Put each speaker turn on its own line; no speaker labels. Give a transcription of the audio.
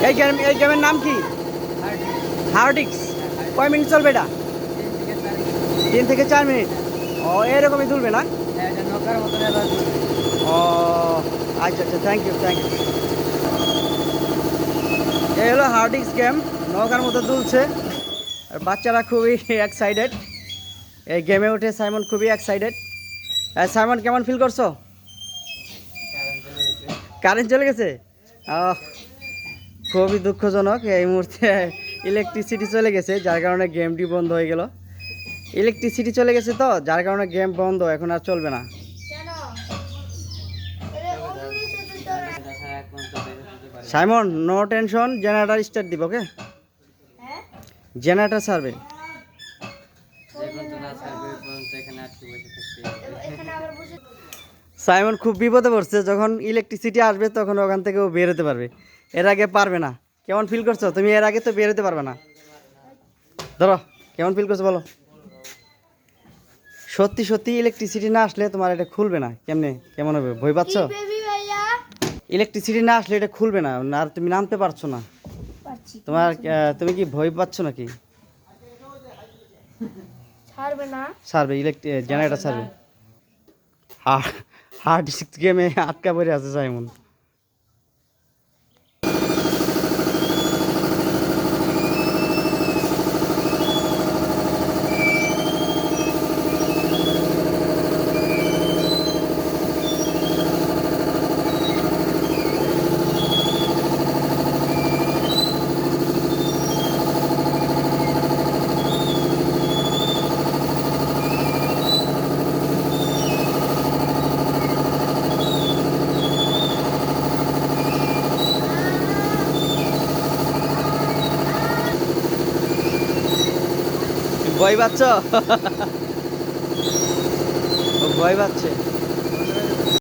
এই গেমের নাম কি? হার্ডিক্স। কয় মিনিট চলবে এটা? 3 থেকে 4 মিনিট। ও এরকমই তুলবে না? ও আচ্ছা আচ্ছা, থ্যাংক ইউ থ্যাংক ইউ। এই হলো হার্ডিক্স গেম, নৌকার মতো দুলছে আর বাচ্চারা খুবই এক্সাইটেড এই গেমে উঠে। সাইমন খুবই এক্সাইটেড। সাইমন কেমন ফিল করছো? কারেন্ট চলে গেছে? আহ, খুবই দুঃখজনক। এই মুহূর্তে ইলেকট্রিসিটি চলে গেছে, যার কারণে গেমটি বন্ধ হয়ে গেল। ইলেকট্রিসিটি চলে গেছে তো, যার কারণে গেম বন্ধ, এখন আর চলবে না। Simon no tension, generator start দিব। Okay, generator survey. সাইমন খুব বিপদে পড়ছে, যখন ইলেকট্রিসিটি আসবে তখন ওখান থেকে ও বের হতে পারবে, এর আগে পারবে না। কেমন ফিল করছো তুমি? এর আগে তো বের হতে পারবে না। ধরো, কেমন ফিল করছো বলো? সত্যি সত্যি ইলেকট্রিসিটি না আসলে তোমার এটা খুলবে না। কেমনে কেমন হবে? ভয় পাচ্ছ? ইলেকট্রিসিটি না আসলে এটা খুলবে না, আর তুমি নামতে পারছো না। তোমার তুমি কি ভয় পাচ্ছ নাকি?
ছাড়বে না,
survey generator survey. Hard disk গেমে আটকা পড়ে আছে সাইমন। ভয় পাচ্ছ? ও ভয় পাচ্ছে।